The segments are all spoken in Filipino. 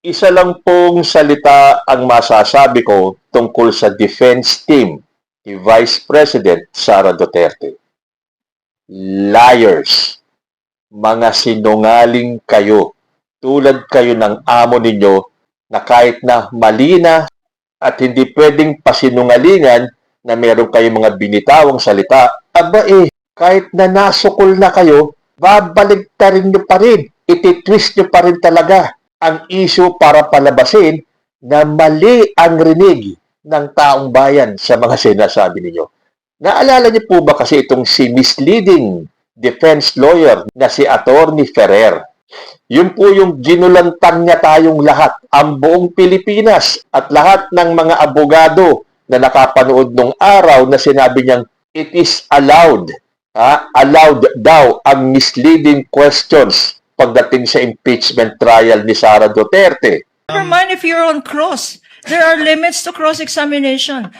Isa lang pong salita ang masasabi ko tungkol sa defense team ni Vice President Sara Duterte. Liars. Mga sinungaling kayo. Tulad kayo ng amo ninyo na kahit na mali na at hindi pwedeng pasinungalingan na meron kayong mga binitawang salita, kahit na nasukol na kayo, babaligtarin nyo pa rin. Ititwist nyo pa rin talaga ang issue para palabasin na mali ang rinig ng taong bayan sa mga sinasabi ninyo. Naalala niyo po ba kasi itong si misleading defense lawyer na si Attorney Ferrer? Yun po yung ginulantang niya tayong lahat, ang buong Pilipinas at lahat ng mga abogado na nakapanood nung araw na sinabi niyang it is allowed, allowed daw ang misleading questions pagdating sa impeachment trial ni Sara Duterte. Never mind if you're on cross. There are limits to cross-examination.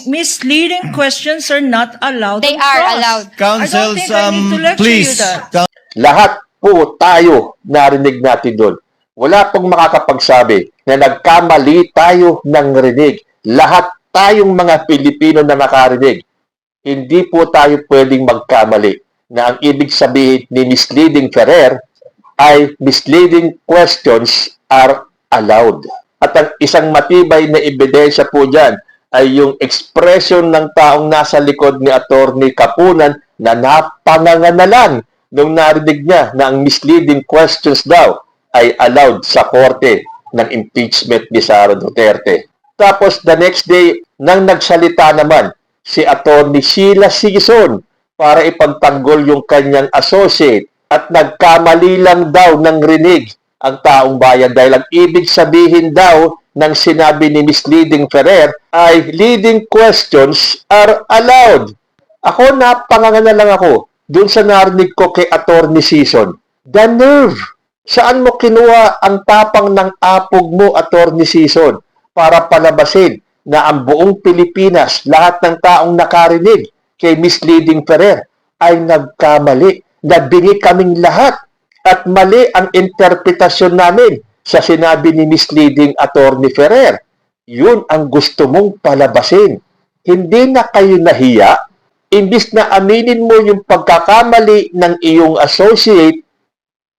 Misleading questions are not allowed. They on are cross. allowed. I Counsel, don't think I need to lecture please. you that. Lahat po tayo narinig natin doon. Wala pong makakapagsabi na nagkamali tayo ng rinig. Lahat tayong mga Pilipino na nakarinig. Hindi po tayo pwedeng magkamali na ang ibig sabihin ni misleading Ferrer ay misleading questions are allowed. At ang isang matibay na ebidensya po dyan ay yung expression ng taong nasa likod ni Attorney Kapunan na napanganga na lang nung narinig niya na ang misleading questions daw ay allowed sa korte ng impeachment ni Sara Duterte. Tapos the next day, nang nagsalita naman si Attorney Sheila Sison para ipagtanggol yung kanyang associate at nagkamali lang daw ng rinig ang taong bayan dahil ang ibig sabihin daw ng sinabi ni misleading Ferrer ay leading questions are allowed. Ako, napanganga na lang ako doon sa narinig ko kay Attorney Sison. The nerve! Saan mo kinuha ang tapang ng apog mo, Attorney Sison, para palabasin na ang buong Pilipinas, lahat ng taong nakarinig kay misleading Ferrer ay nagkamali. Nabingi kaming lahat at mali ang interpretasyon namin sa sinabi ni misleading Attorney Ferrer. Yun ang gusto mong palabasin. Hindi na kayo nahiya. Imbis na aminin mo yung pagkakamali ng iyong associate,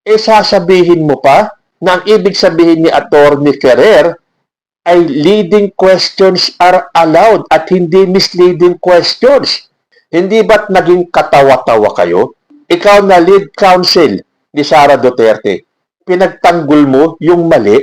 sasabihin mo pa na ang ibig sabihin ni Attorney Ferrer ay leading questions are allowed at hindi misleading questions. Hindi ba't naging katawa-tawa kayo? Ikaw na lead counsel ni Sara Duterte, pinagtanggol mo yung mali,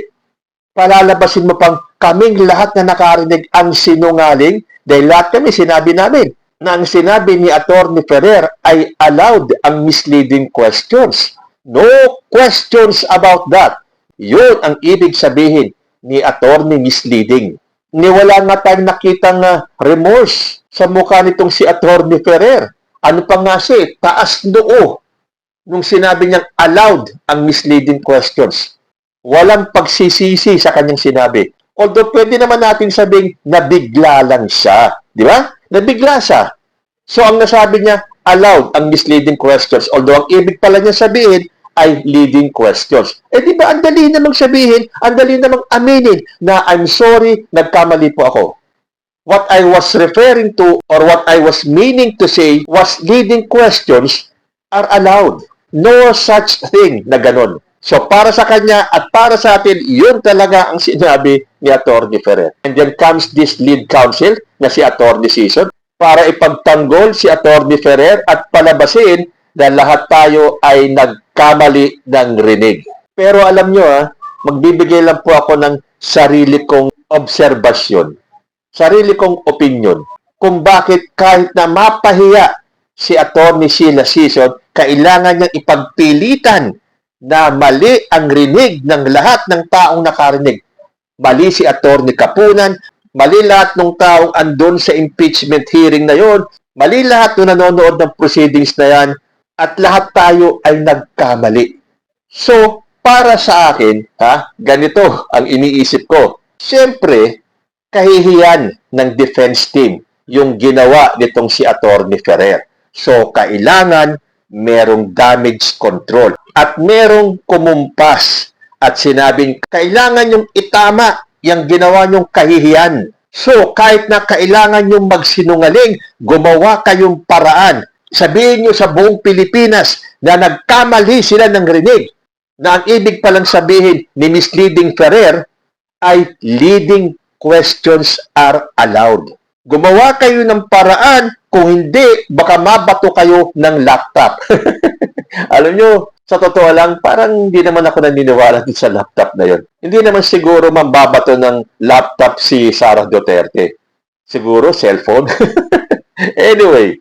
palalabasin mo pang kaming lahat na nakarinig ang sinungaling dahil lahat kami sinabi namin na ang sinabi ni Attorney Ferrer ay allowed ang misleading questions. No questions about that. Yun ang ibig sabihin ni Attorney misleading. Niwala nga tayong nakitang remorse sa mukha nitong si Attorney Ferrer. Ano pa nga siya, taas noo nung sinabi niyang allowed ang misleading questions. Walang pagsisisi sa kanyang sinabi. Although pwede naman natin sabing nabigla lang siya. Di ba? Nabigla siya. So ang nasabi niya, allowed ang misleading questions. Although ang ibig pala niya sabihin ay leading questions. Di ba ang dali namang sabihin, ang dali namang aminin na I'm sorry, nagkamali po ako. What I was referring to or what I was meaning to say was leading questions are allowed. No such thing na ganun. So para sa kanya at para sa atin, yun talaga ang sinabi ni Attorney Ferrer. And then comes this lead counsel na si Attorney Sison para ipagtanggol si Attorney Ferrer at palabasin na lahat tayo ay nagkamali ng rinig. Pero alam nyo, magbibigay lang po ako ng sarili kong obserbasyon, sarili kong opinion, kung bakit kahit na mapahiya si Attorney Sheila Sison, kailangan niyang ipagpilitan na mali ang rinig ng lahat ng taong nakarinig. Mali si Attorney Kapunan, mali lahat ng taong andun sa impeachment hearing na yon, mali lahat ng nanonood ng proceedings na yan, at lahat tayo ay nagkamali. So, para sa akin, ganito ang iniisip ko. Siyempre, kahihiyan ng defense team yung ginawa nitong si Attorney Ferrer. So, kailangan merong damage control at merong kumumpas at sinabing, kailangan yung itama yung ginawa nyong kahihiyan. So, kahit na kailangan nyong magsinungaling, gumawa kayong paraan. Sabihin nyo sa buong Pilipinas na nagkamali sila ng rinig, na ang ibig palang sabihin ni misleading Ferrer ay leading questions are allowed. Gumawa kayo ng paraan, kung hindi, baka mabato kayo ng laptop. Alam nyo, sa totoo lang, parang hindi naman ako naniniwala din sa laptop na yon. Hindi naman siguro mambabato ng laptop si Sara Duterte. Siguro cellphone. Anyway,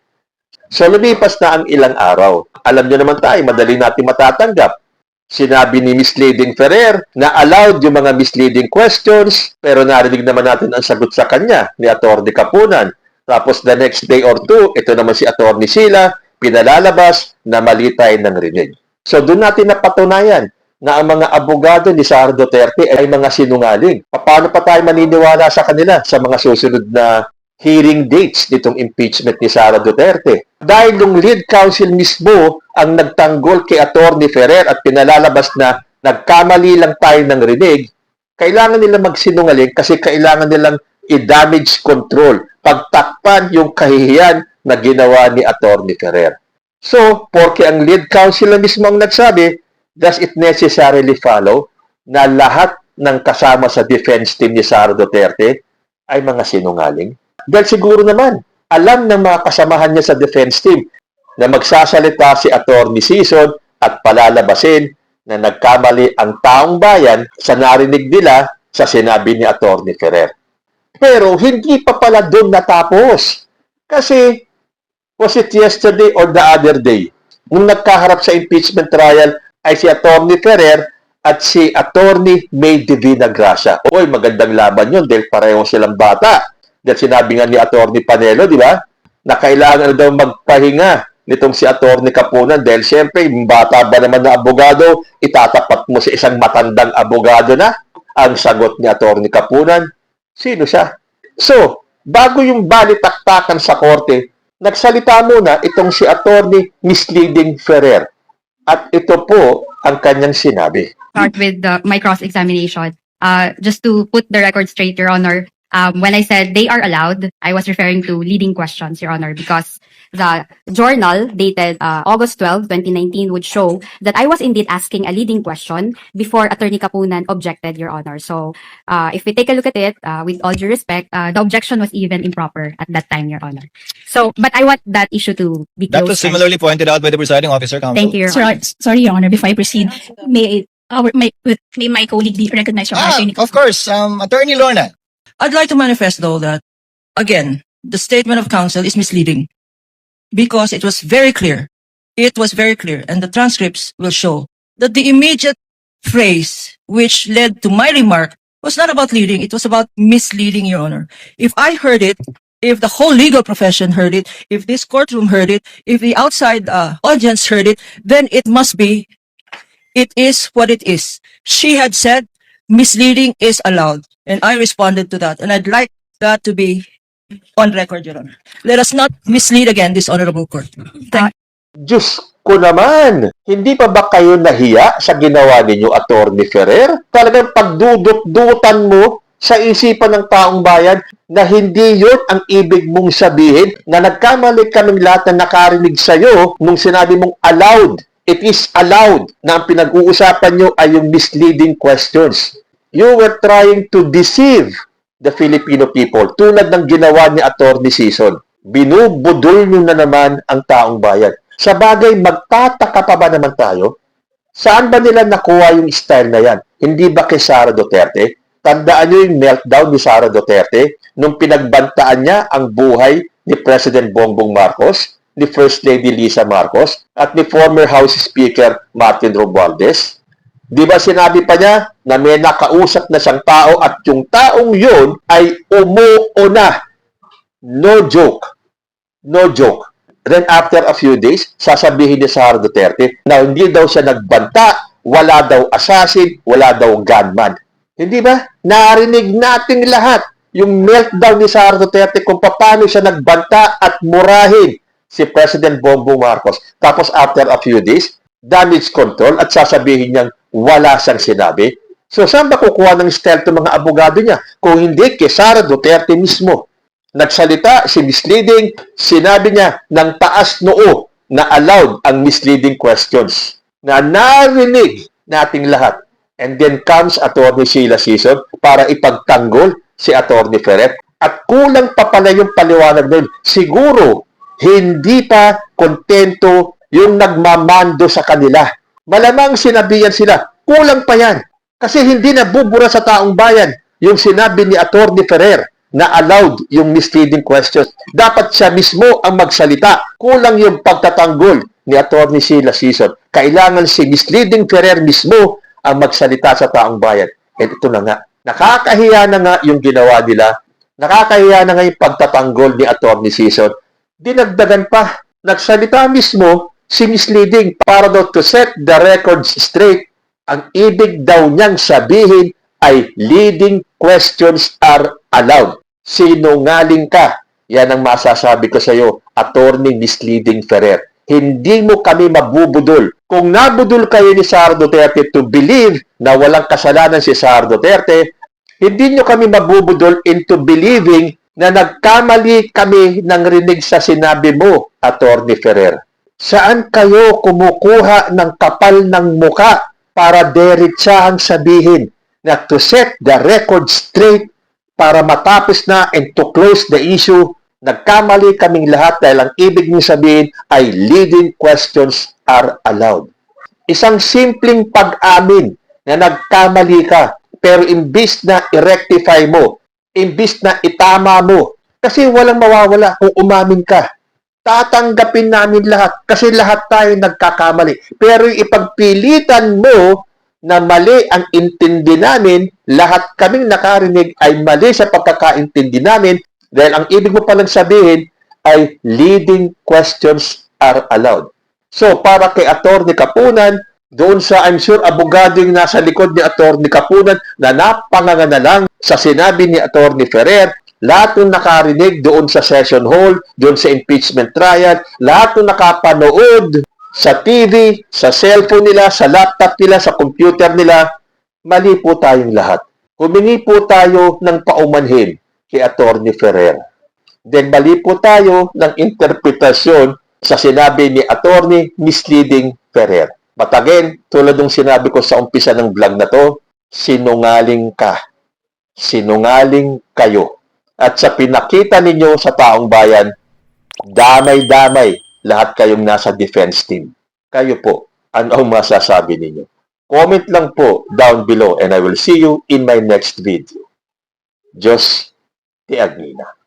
so lumipas na ang ilang araw. Alam nyo naman tayo, madali natin matatanggap. Sinabi ni Misleading Ferrer na allowed yung mga misleading questions, pero narinig naman natin ang sagot sa kanya ni Atty. Kapunan. Tapos the next day or two, ito naman si Atty. Sila, pinalalabas na mali tayo ng rinig. So doon natin napatunayan na ang mga abogado ni Sara Duterte ay mga sinungaling. Paano pa tayo maniniwala sa kanila sa mga susunod na hearing dates nitong impeachment ni Sara Duterte? Dahil yung lead counsel mismo ang nagtanggol kay Atty. Ferrer at pinalalabas na nagkamali lang tayo ng rinig, kailangan nila magsinungaling kasi kailangan nilang i-damage control, pagtakpan yung kahihiyan na ginawa ni Atty. Ferrer. So, porque ang lead counsel na mismo ang nagsabi, does it necessarily follow na lahat ng kasama sa defense team ni Sara Duterte ay mga sinungaling? Dahil siguro naman, alam ng mga kasamahan niya sa defense team na magsasalita si Atty. Sison at palalabasin na nagkamali ang taong bayan sa narinig nila sa sinabi ni Atty. Ferrer. Pero hindi pa pala doon natapos. Kasi was it yesterday or the other day? Nung nagkaharap sa impeachment trial ay si Atty. Ferrer at si Atty. May Divina Gracia. Oy, magandang laban yun dahil pareho silang bata. Dahil sinabi nga ni Atty. Panelo, di ba, na kailangan daw magpahinga nitong si Atty. Kapunan dahil siyempre, bata ba naman na abogado, itatapat mo sa isang matandang abogado na? Ang sagot ni Atty. Kapunan, sino siya? So, bago yung balitaktakan sa korte, nagsalita muna itong si Atty. Misleading Ferrer. At ito po ang kanyang sinabi. Start with my cross-examination. Just to put the record straight, Your Honor, when I said they are allowed, I was referring to leading questions, Your Honor, because the journal dated August 12, 2019 would show that I was indeed asking a leading question before Attorney Kapunan objected, Your Honor. So if we take a look at it, with all due respect, the objection was even improper at that time, Your Honor. So, but I want that issue to be That closed. was similarly pointed out by the presiding officer, counsel. Thank you, Your Honor. Sorry, Your Honor, before I proceed, may my colleague be recognized, Your Honor? Attorney Of course, Attorney Lorna. I'd like to manifest, though, that, again, the statement of counsel is misleading because it was very clear. It was very clear, and the transcripts will show that the immediate phrase which led to my remark was not about leading, it was about misleading, Your Honor. If I heard it, if the whole legal profession heard it, if this courtroom heard it, if the outside audience heard it, then it must be, it is what it is. She had said misleading is allowed, and I responded to that, and I'd like that to be on record, Your Honor. Let us not mislead again this honorable court. Thank Diyos ko naman, hindi pa ba kayo nahiya sa ginawa ninyo, Atty. Ferrer? Talagang pagdudot-dutan mo sa isipan ng taong bayan na hindi yun ang ibig mong sabihin, na nagkamali kaming lahat na nakarinig sa'yo nung sinabi mong allowed. It is allowed na ang pinag-uusapan nyo ay yung misleading questions. You were trying to deceive the Filipino people tulad ng ginawa ni Atty. Sison. Binubudol nyo na naman ang taong bayan. Sa bagay, magtataka pa ba naman tayo? Saan ba nila nakuha yung style na yan? Hindi ba kay Sara Duterte? Tandaan nyo yung meltdown ni Sara Duterte nung pinagbantaan niya ang buhay ni President Bongbong Marcos, ni First Lady Lisa Marcos, at ni former House Speaker Martin Romualdez. Di ba sinabi pa niya na may nakausap na siyang tao at yung taong yun ay umuuna. No joke. No joke. Then after a few days, sasabihin ni Sara Duterte na hindi daw siya nagbanta, wala daw assassin, wala daw gunman. Hindi ba? Narinig natin lahat yung meltdown ni Sara Duterte kung paano siya nagbanta at murahin si President Bongbong Marcos. Tapos after a few days, damage control at sasabihin niyang wala siyang sinabi? So, saan ba kukuha ng style ng mga abogado niya? Kung hindi, kay Sara Duterte mismo. Nagsalita, si misleading, sinabi niya ng taas noo na allowed ang misleading questions na narinig nating lahat. And then comes Attorney Sheila Sison para ipagtanggol si Attorney Ferrer. At kulang pa pala yung paliwanag doon. Siguro, hindi pa kontento yung nagmamando sa kanila. Malamang sinabihan sila, kulang pa yan. Kasi hindi nabubura sa taong bayan yung sinabi ni Attorney Ferrer na allowed yung misleading questions. Dapat siya mismo ang magsalita. Kulang yung pagtatanggol ni Attorney Sheila Sison. Kailangan si misleading Ferrer mismo ang magsalita sa taong bayan. At ito na nga. Nakakahiya na nga yung ginawa nila. Nakakahiya na nga yung pagtatanggol ni Attorney Sison. Dinagdagan pa. Nagsalita mismo si misleading para daw to set the records straight. Ang ibig daw niyang sabihin ay leading questions are allowed. Sinungaling ka. Yan ang masasabi ko sa iyo, Attorney Misleading Ferrer. Hindi mo kami mabubudol. Kung nabudol kayo ni Sara Duterte to believe na walang kasalanan si Sara Duterte, hindi nyo kami mabubudol into believing na nagkamali kami ng rinig sa sinabi mo, Attorney Ferrer. Saan kayo kumukuha ng kapal ng muka para diretsahang sabihin na to set the record straight para matapos na and to close the issue? Nagkamali kaming lahat dahil ang ibig niyo sabihin ay leading questions are allowed. Isang simpleng pag-amin na nagkamali ka, pero imbis na i-rectify mo, imbis na itama mo, kasi walang mawawala kung umamin ka. Tatanggapin namin lahat kasi lahat tayo nagkakamali. Pero ipagpilitan mo na mali ang intindi namin, lahat kaming nakarinig ay mali sa pagkakaintindi namin, dahil ang ibig mo palang sabihin ay leading questions are allowed. So, para kay Attorney Kapunan, doon sa, I'm sure, abogado yung nasa likod ni Attorney Kapunan na napanganga na lang sa sinabi ni Attorney Ferrer, lahat ng nakarinig doon sa session hall, doon sa impeachment trial, lahat ng nakapanood sa TV, sa cellphone nila, sa laptop nila, sa computer nila, mali po tayong lahat. Humingi po tayo ng paumanhin kay Attorney Ferrer. Then mali po tayo ng interpretasyon sa sinabi ni Attorney Misleading Ferrer. But again, tulad ng sinabi ko sa umpisa ng vlog na to, sinungaling ka. Sinungaling kayo. At sa pinakita ninyo sa taong bayan, damay-damay lahat kayong nasa defense team. Kayo po, ano ang masasabi ninyo? Comment lang po down below and I will see you in my next video. Diyos te Agnina.